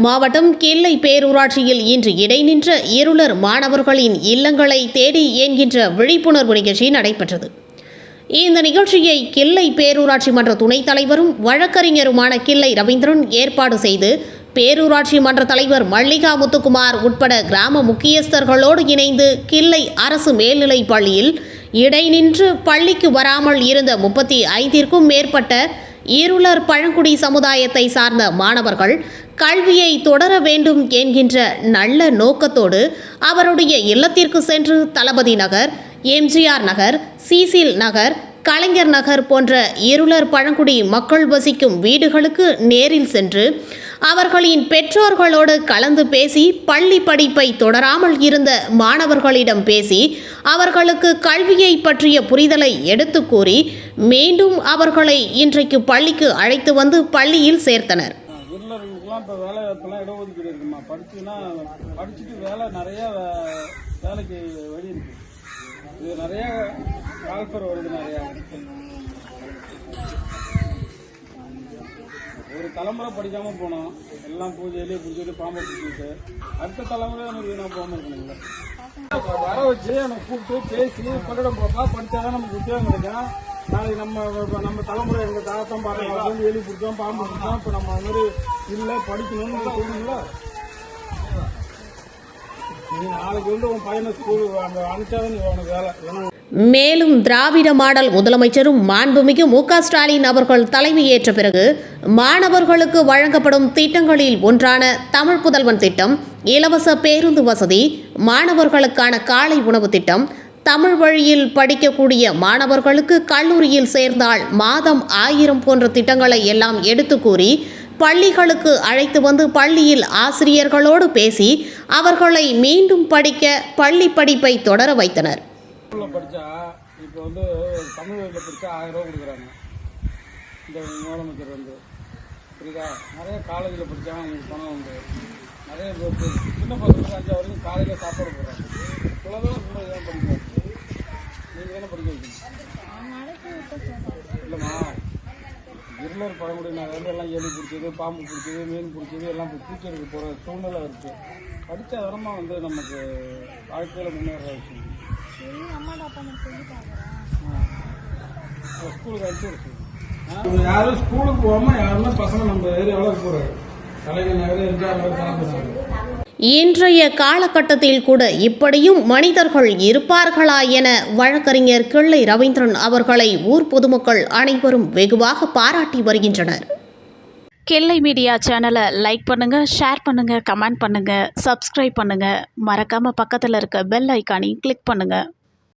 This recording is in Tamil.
மாவட்டம் கிள்ளை பேரூராட்சியில் இன்று இடைநின்ற இருளர் மாணவர்களின் இல்லங்களை தேடி என்கின்ற விழிப்புணர்வு நிகழ்ச்சி நடைபெற்றது. இந்த நிகழ்ச்சியை கிள்ளை பேரூராட்சி மன்ற துணைத் தலைவரும் வழக்கறிஞருமான கிள்ளை ரவீந்திரன் ஏற்பாடு செய்து பேரூராட்சி மன்ற தலைவர் மல்லிகா முத்துக்குமார் உட்பட கிராம முக்கியஸ்தர்களோடு இணைந்து கிள்ளை அரசு மேல்நிலைப் பள்ளியில் இடைநின்று பள்ளிக்கு வராமல் இருந்த 35க்கும் மேற்பட்ட இருளர் பழங்குடி சமுதாயத்தை சார்ந்த மாணவர்கள் கல்வியை தொடர வேண்டும் என்கின்ற நல்ல நோக்கத்தோடு அவருடைய இல்லத்திற்கு சென்று தளபதி நகர், எம்ஜிஆர் நகர், சிசில் நகர், கலைஞர் நகர் போன்ற இருளர் பழங்குடி மக்கள் வசிக்கும் வீடுகளுக்கு நேரில் சென்று அவர்களின் பெற்றோர்களோடு கலந்து பேசி பள்ளி படிப்பை தொடராமல் இருந்த மாணவர்களிடம் பேசி அவர்களுக்கு கல்வியை பற்றிய புரிதலை எடுத்து கூறி மீண்டும் அவர்களை இன்றைக்கு பள்ளிக்கு அழைத்து வந்து பள்ளியில் சேர்த்தனர். இப்போ வேலை வாய்ப்பெல்லாம் இடஒதுக்கீடு இருக்குமா, படிச்சுட்டு வேலை நிறைய வேலைக்கு வழி இருக்கு. இது நிறைய கால்பர் வருது. நிறையா ஒரு தலைமுறை படிக்காம போனோம், எல்லாம் பூஜையிலேயே பிடிச்சிட்டு பாம்பை பிடிச்சிட்டு அடுத்த தலைமுறை நமக்கு நான் போகாம இருக்கணுங்களா. வர வச்சு எனக்கு கூப்பிட்டு பேசி பள்ளிடம் போப்பா, படித்தாதான் நமக்கு உத்தியோகம் கிடைக்கும். நாளைக்கு நம்ம தலைமுறை எங்கள் தாத்தம் பாருங்க எலி பிடிச்சோம், பாம்பு பிடிச்சோம், இப்போ நம்ம அது மாதிரி இல்லை படிக்கணும்னு சொல்லுங்களா. நீ நாளைக்கு உன் பையனை ஸ்கூல் அங்கே அனுப்பிச்சாதான் நீ உனக்கு வேலை. மேலும் திராவிட மாடல் முதலமைச்சரும் மாண்புமிகு மு.க. ஸ்டாலின் அவர்கள் தலைமையேற்ற பிறகு மாணவர்களுக்கு வழங்கப்படும் திட்டங்களில் ஒன்றான தமிழ் புதல்வன் திட்டம், இலவச பேருந்து வசதி, மாணவர்களுக்கான காலை உணவு திட்டம், தமிழ் வழியில் படிக்கக்கூடிய மாணவர்களுக்கு கல்லூரியில் சேர்ந்தால் மாதம் 1000 போன்ற திட்டங்களை எல்லாம் எடுத்து கூறி பள்ளிகளுக்கு அழைத்து வந்து பள்ளியில் ஆசிரியர்களோடு பேசி அவர்களை மீண்டும் படிக்க பள்ளி படிப்பை தொடர வைத்தனர். படித்தா இப்போ தமிழ் வழியில் படித்தா 1000 ரூபா கொடுக்குறாங்க இந்த முதலமைச்சர் புரியுதா. நிறைய காலேஜில் படித்தா அவங்களுக்கு பணம் உண்டு. நிறைய சின்ன பசங்களுக்கு 5 வரைக்கும் காலையில் சாப்பாடு போடுறாங்க. இவ்வளோதான் கூட ஏன் படிக்கிறாங்க, நீங்கள் தானே படிக்க வைக்கணும். இல்லைம்மா, இருளர் பழங்குடியினர் எல்லாம் எலி பிடிச்சது, பாம்பு பிடிச்சது, மீன் பிடிச்சது எல்லாம் பூச்சருக்கு போகிற சூழ்நிலை இருக்குது. படித்தா வரமா நமக்கு வாழ்க்கையில் முன்னேற விஷயம். ஸ்கூலுக்கு அனுப்பிச்சு யாரும் ஸ்கூலுக்கு போகாம யாருமே பசங்க நம்ம ஏரியாவில் போறாரு. கலைஞர் நகர், எம்ஜிஆர் நகர். இன்றைய காலகட்டத்தில் கூட இப்படியும் மனிதர்கள் இருப்பார்களா என வழக்கறிஞர் கிள்ளை ரவீந்திரன் அவர்களை ஊர் பொதுமக்கள் அனைவரும் வெகுவாக பாராட்டி வருகின்றனர். கிள்ளை மீடியா சேனலை லைக் பண்ணுங்கள், ஷேர் பண்ணுங்கள், கமெண்ட் பண்ணுங்கள், சப்ஸ்கிரைப் பண்ணுங்கள். மறக்காமல் பக்கத்தில் இருக்க பெல் ஐக்கானையும் கிளிக் பண்ணுங்கள்.